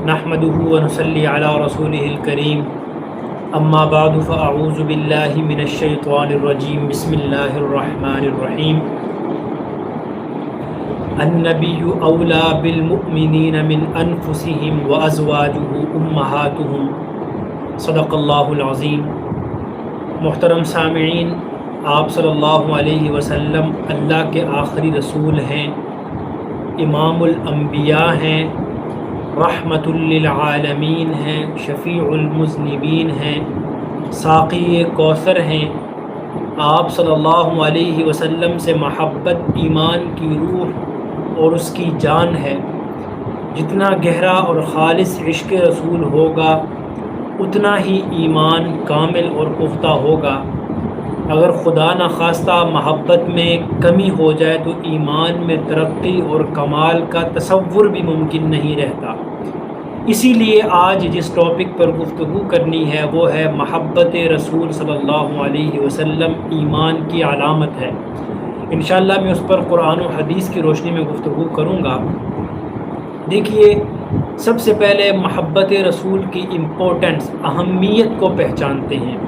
نحمده ونصلي على رسوله الكريم اما بعد فاعوذ بالله من الشيطان الرجيم بسم الله الرحمن الرحيم النبي اولى بالمؤمنين من انفسهم وازواجه امهاتهم صدق الله العظيم۔ محترم سامعین، آپ صلی اللہ علیہ وسلم اللہ کے آخری رسول ہیں، امام الانبیاء ہیں، رحمت للعالمین ہیں، شفیع المذنبین ہیں، ساقی کوثر ہیں۔ آپ صلی اللہ علیہ وسلم سے محبت ایمان کی روح اور اس کی جان ہے۔ جتنا گہرا اور خالص عشق رسول ہوگا اتنا ہی ایمان کامل اور پختہ ہوگا۔ اگر خدا نخواستہ محبت میں کمی ہو جائے تو ایمان میں ترقی اور کمال کا تصور بھی ممکن نہیں رہتا۔ اسی لیے آج جس ٹاپک پر گفتگو کرنی ہے وہ ہے محبت رسول صلی اللہ علیہ وسلم ایمان کی علامت ہے۔ انشاءاللہ میں اس پر قرآن و حدیث کی روشنی میں گفتگو کروں گا۔ دیکھیے، سب سے پہلے محبت رسول کی امپورٹنس، اہمیت کو پہچانتے ہیں۔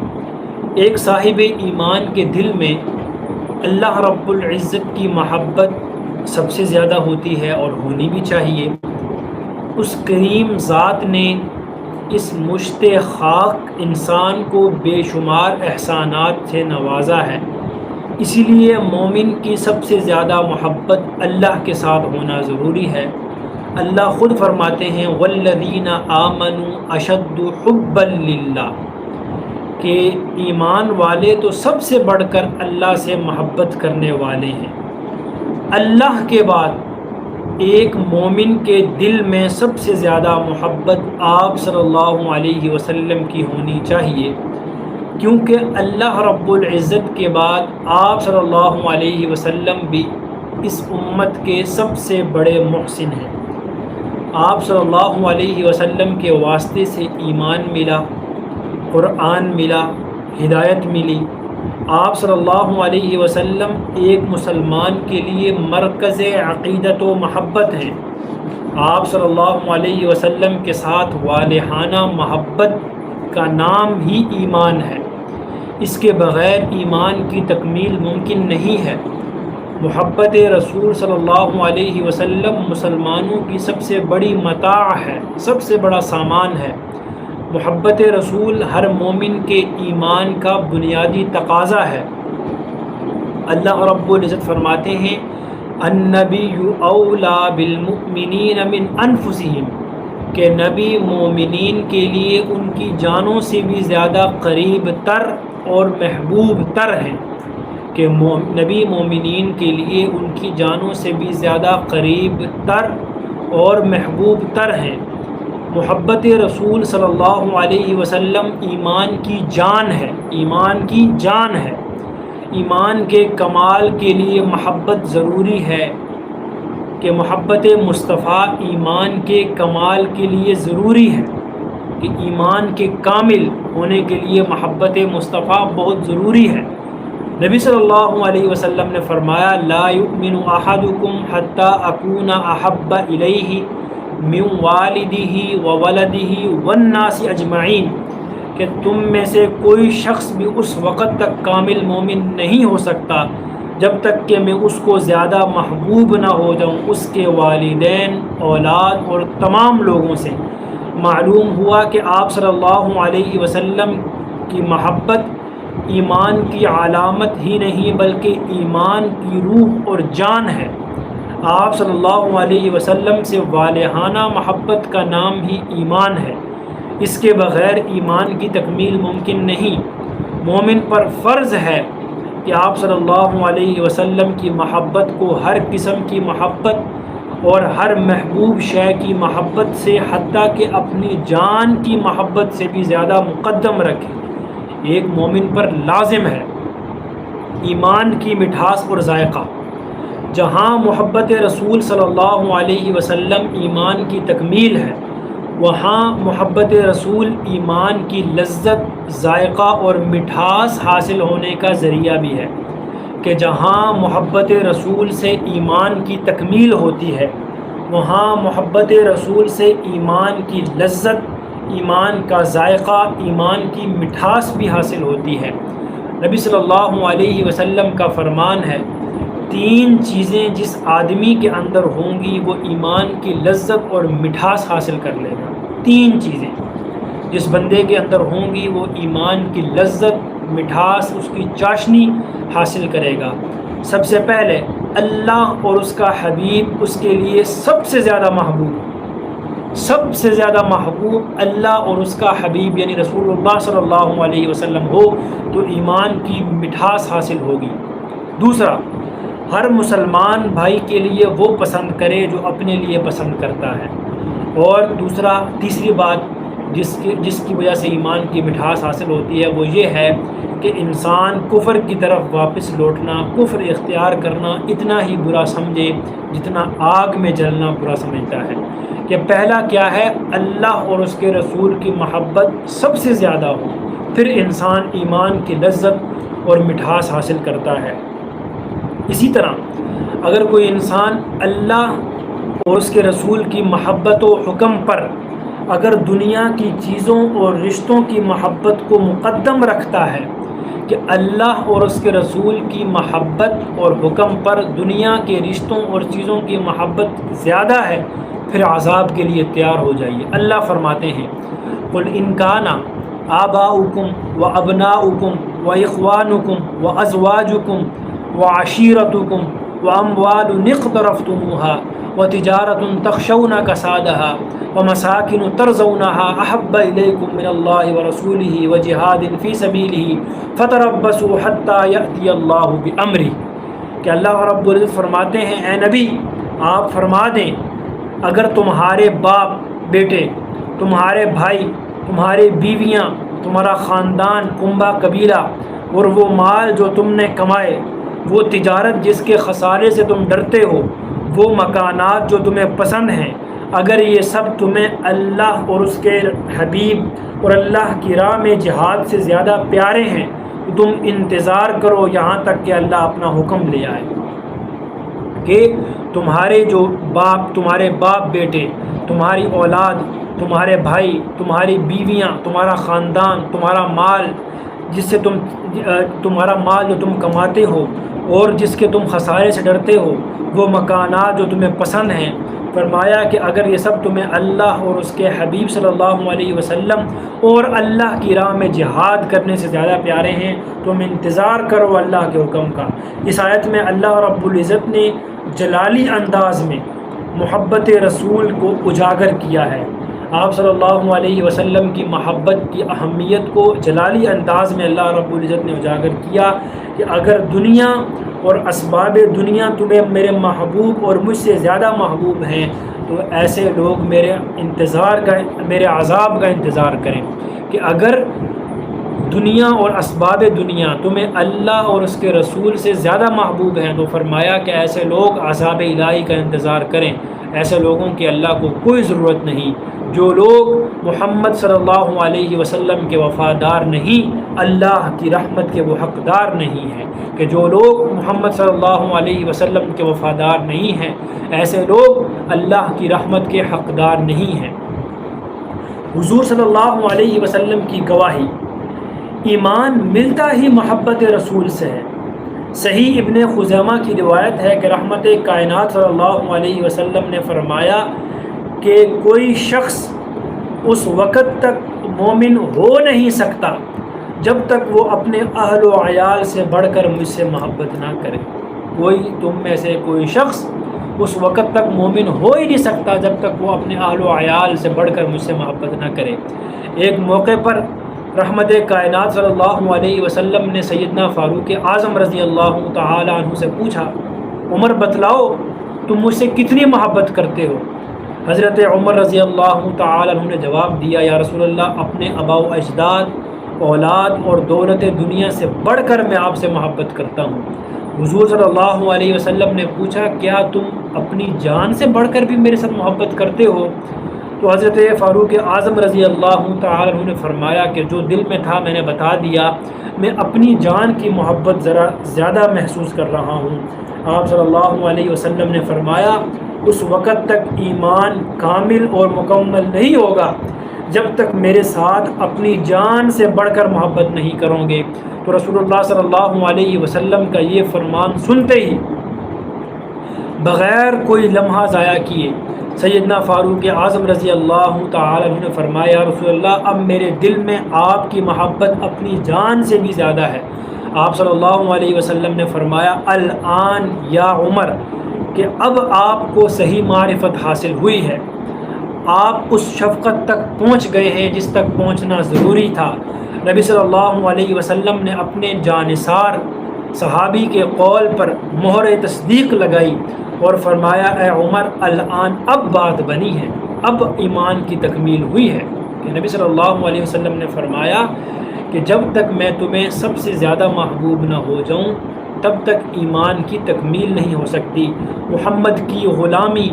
ایک صاحب ایمان کے دل میں اللہ رب العزت کی محبت سب سے زیادہ ہوتی ہے اور ہونی بھی چاہیے۔ اس کریم ذات نے اس مشت خاک انسان کو بے شمار احسانات سے نوازا ہے، اسی لیے مومن کی سب سے زیادہ محبت اللہ کے ساتھ ہونا ضروری ہے۔ اللہ خود فرماتے ہیں والذین آمنوا اشد حبا للہ، کہ ایمان والے تو سب سے بڑھ کر اللہ سے محبت کرنے والے ہیں۔ اللہ کے بعد ایک مومن کے دل میں سب سے زیادہ محبت آپ صلی اللہ علیہ وسلم کی ہونی چاہیے، کیونکہ اللہ رب العزت کے بعد آپ صلی اللہ علیہ وسلم بھی اس امت کے سب سے بڑے محسن ہیں۔ آپ صلی اللہ علیہ وسلم کے واسطے سے ایمان ملا، قرآن ملا، ہدایت ملی۔ آپ صلی اللہ علیہ وسلم ایک مسلمان کے لیے مرکز عقیدت و محبت ہیں۔ آپ صلی اللہ علیہ وسلم کے ساتھ والہانہ محبت کا نام ہی ایمان ہے۔ اس کے بغیر ایمان کی تکمیل ممکن نہیں ہے۔ محبت رسول صلی اللہ علیہ وسلم مسلمانوں کی سب سے بڑی متاع ہے، سب سے بڑا سامان ہے۔ محبت رسول ہر مومن کے ایمان کا بنیادی تقاضا ہے۔ اللہ رب العزت فرماتے ہیں النبی اولی بالمؤمنین من انفسہم، کہ نبی مومنین کے لیے ان کی جانوں سے بھی زیادہ قریب تر اور محبوب تر ہیں، کہ نبی مومنین کے لیے ان کی جانوں سے بھی زیادہ قریب تر اور محبوب تر ہیں۔ محبت رسول صلی اللہ علیہ وسلم ایمان کی جان ہے، ایمان کی جان ہے۔ ایمان کے کمال کے لیے محبت ضروری ہے، کہ محبت مصطفیٰ ایمان کے کمال کے لیے ضروری ہے، کہ ایمان کے کامل ہونے کے لیے محبت مصطفیٰ بہت ضروری ہے۔ نبی صلی اللہ علیہ وسلم نے فرمایا لا یؤمن احدکم حتی اکون احب الیہ من والدہ وولدہ والناس اجمعین، کہ تم میں سے کوئی شخص بھی اس وقت تک کامل مومن نہیں ہو سکتا جب تک کہ میں اس کو زیادہ محبوب نہ ہو جاؤں اس کے والدین، اولاد اور تمام لوگوں سے۔ معلوم ہوا کہ آپ صلی اللہ علیہ وسلم کی محبت ایمان کی علامت ہی نہیں بلکہ ایمان کی روح اور جان ہے۔ آپ صلی اللہ علیہ وسلم سے والہانہ محبت کا نام ہی ایمان ہے۔ اس کے بغیر ایمان کی تکمیل ممکن نہیں۔ مومن پر فرض ہے کہ آپ صلی اللہ علیہ وسلم کی محبت کو ہر قسم کی محبت اور ہر محبوب شے کی محبت سے حتیٰ کہ اپنی جان کی محبت سے بھی زیادہ مقدم رکھے۔ ایک مومن پر لازم ہے۔ ایمان کی مٹھاس اور ذائقہ، جہاں محبت رسول صلی اللہ علیہ وسلم ایمان کی تکمیل ہے، وہاں محبت رسول ایمان کی لذت، ذائقہ اور مٹھاس حاصل ہونے کا ذریعہ بھی ہے، کہ جہاں محبت رسول سے ایمان کی تکمیل ہوتی ہے وہاں محبت رسول سے ایمان کی لذت، ایمان کا ذائقہ، ایمان کی مٹھاس بھی حاصل ہوتی ہے۔ نبی صلی اللہ علیہ وسلم کا فرمان ہے، 3 چیزیں جس آدمی کے اندر ہوں گی وہ ایمان کی لذت اور مٹھاس حاصل کر لے گا۔ 3 چیزیں جس بندے کے اندر ہوں گی وہ ایمان کی لذت، مٹھاس، اس کی چاشنی حاصل کرے گا۔ سب سے پہلے اللہ اور اس کا حبیب اس کے لیے سب سے زیادہ محبوب، سب سے زیادہ محبوب اللہ اور اس کا حبیب یعنی رسول اللہ صلی اللہ علیہ وسلم ہو تو ایمان کی مٹھاس حاصل ہوگی۔ دوسرا، ہر مسلمان بھائی کے لیے وہ پسند کرے جو اپنے لیے پسند کرتا ہے۔ اور تیسری بات جس کی وجہ سے ایمان کی مٹھاس حاصل ہوتی ہے وہ یہ ہے کہ انسان کفر کی طرف واپس لوٹنا، کفر اختیار کرنا اتنا ہی برا سمجھے جتنا آگ میں جلنا برا سمجھتا ہے۔ کہ پہلا کیا ہے، اللہ اور اس کے رسول کی محبت سب سے زیادہ ہو، پھر انسان ایمان کی لذت اور مٹھاس حاصل کرتا ہے۔ اسی طرح اگر کوئی انسان اللہ اور اس کے رسول کی محبت و حکم پر اگر دنیا کی چیزوں اور رشتوں کی محبت کو مقدم رکھتا ہے کہ اللہ اور اس کے رسول کی محبت اور حکم پر دنیا کے رشتوں اور چیزوں کی محبت زیادہ ہے، پھر عذاب کے لیے تیار ہو جائیے۔ اللہ فرماتے ہیں، قُلْ إِنْ كَانَ آبَاؤُكُمْ وَأَبْنَاؤُكُمْ وَإِخْوَانُكُمْ وَأَزْوَاجُكُمْ وَعَشِيرَتُكُمْ وَأَمْوَالٌ اقْتَرَفْتُمُوهَا وَتِجَارَةٌ تَخْشَوْنَ كَسَادَهَا وَمَسَاكِنُ تَرْضَوْنَهَا أَحَبَّ إِلَيْكُم مِّنَ اللَّهِ وَرَسُولِهِ وَجِهَادٍ فِي سَبِيلِهِ فَتَرَبَّصُوا حَتَّىٰ يَأْتِيَ اللَّهُ بِأَمْرِهِ۔ کہ اللہ رب العزت فرماتے ہیں، اے نبی آپ فرما دیں، اگر تمہارے باپ بیٹے، تمہارے بھائی، تمہاری بیویاں، تمہارا خاندان، کنبہ قبیلہ اور وہ مال جو تم نے کمائے، وہ تجارت جس کے خسارے سے تم ڈرتے ہو، وہ مکانات جو تمہیں پسند ہیں، اگر یہ سب تمہیں اللہ اور اس کے حبیب اور اللہ کی راہ میں جہاد سے زیادہ پیارے ہیں تو تم انتظار کرو یہاں تک کہ اللہ اپنا حکم لے آئے کہ تمہارے باپ بیٹے، تمہاری اولاد، تمہارے بھائی، تمہاری بیویاں، تمہارا خاندان، تمہارا مال تمہارا مال جو تم کماتے ہو اور جس کے تم خسارے سے ڈرتے ہو، وہ مکانات جو تمہیں پسند ہیں، فرمایا کہ اگر یہ سب تمہیں اللہ اور اس کے حبیب صلی اللہ علیہ وسلم اور اللہ کی راہ میں جہاد کرنے سے زیادہ پیارے ہیں تم انتظار کرو اللہ کے حکم کا۔ اس آیت میں اللہ رب العزت نے جلالی انداز میں محبت رسول کو اجاگر کیا ہے۔ آپ صلی اللہ علیہ وسلم کی محبت کی اہمیت کو جلالی انداز میں اللہ رب العزت نے اجاگر کیا کہ اگر دنیا اور اسباب دنیا تمہیں میرے محبوب اور مجھ سے زیادہ محبوب ہیں تو ایسے لوگ میرے عذاب کا انتظار کریں۔ کہ اگر دنیا اور اسباب دنیا تمہیں اللہ اور اس کے رسول سے زیادہ محبوب ہیں تو فرمایا کہ ایسے لوگ عذاب الہی کا انتظار کریں۔ ایسے لوگوں کی اللہ کو کوئی ضرورت نہیں۔ جو لوگ محمد صلی اللہ علیہ وسلم کے وفادار نہیں، اللہ کی رحمت کے وہ حقدار نہیں ہیں۔ کہ جو لوگ محمد صلی اللہ علیہ وسلم کے وفادار نہیں ہیں، ایسے لوگ اللہ کی رحمت کے حقدار نہیں ہیں۔ حضور صلی اللہ علیہ وسلم کی گواہی، ایمان ملتا ہی محبت رسول سے ہے۔ صحیح ابن خزیمہ کی روایت ہے کہ رحمت کائنات صلی اللہ علیہ وسلم نے فرمایا کہ کوئی شخص اس وقت تک مومن ہو نہیں سکتا جب تک وہ اپنے اہل و عیال سے بڑھ کر مجھ سے محبت نہ کرے۔ تم میں سے کوئی شخص اس وقت تک مومن ہو ہی نہیں سکتا جب تک وہ اپنے اہل و عیال سے بڑھ کر مجھ سے محبت نہ کرے۔ ایک موقع پر رحمت کائنات صلی اللہ علیہ وسلم نے سیدنا فاروق اعظم رضی اللہ تعالی عنہ سے پوچھا، عمر بتلاؤ تم مجھ سے کتنی محبت کرتے ہو؟ حضرت عمر رضی اللہ تعالی عنہ نے جواب دیا، یا رسول اللہ، اپنے آباء و اجداد، اولاد اور دولت دنیا سے بڑھ کر میں آپ سے محبت کرتا ہوں۔ حضور صلی اللہ علیہ وسلم نے پوچھا، کیا تم اپنی جان سے بڑھ کر بھی میرے ساتھ محبت کرتے ہو؟ تو حضرت فاروق اعظم رضی اللہ تعالی عنہ نے فرمایا کہ جو دل میں تھا میں نے بتا دیا، میں اپنی جان کی محبت ذرا زیادہ محسوس کر رہا ہوں۔ آپ صلی اللہ علیہ وسلم نے فرمایا، اس وقت تک ایمان کامل اور مکمل نہیں ہوگا جب تک میرے ساتھ اپنی جان سے بڑھ کر محبت نہیں کرو گے۔ تو رسول اللہ صلی اللہ علیہ وسلم کا یہ فرمان سنتے ہی بغیر کوئی لمحہ ضائع کیے سیدنا فاروق اعظم رضی اللہ تعالی عنہ نے فرمایا، یا رسول اللہ اب میرے دل میں آپ کی محبت اپنی جان سے بھی زیادہ ہے۔ آپ صلی اللہ علیہ وسلم نے فرمایا، الآن یا عمر، کہ اب آپ کو صحیح معرفت حاصل ہوئی ہے، آپ اس شفقت تک پہنچ گئے ہیں جس تک پہنچنا ضروری تھا۔ نبی صلی اللہ علیہ وسلم نے اپنے جانثار صحابی کے قول پر مہر تصدیق لگائی اور فرمایا، اے عمر الآن اب بات بنی ہے، اب ایمان کی تکمیل ہوئی ہے۔ کہ نبی صلی اللہ علیہ وسلم نے فرمایا کہ جب تک میں تمہیں سب سے زیادہ محبوب نہ ہو جاؤں تب تک ایمان کی تکمیل نہیں ہو سکتی۔ محمد کی غلامی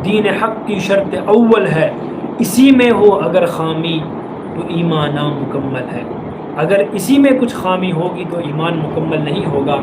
دین حق کی شرط اول ہے، اسی میں ہو اگر خامی تو ایمان نامکمل ہے۔ اگر اسی میں کچھ خامی ہوگی تو ایمان مکمل نہیں ہوگا۔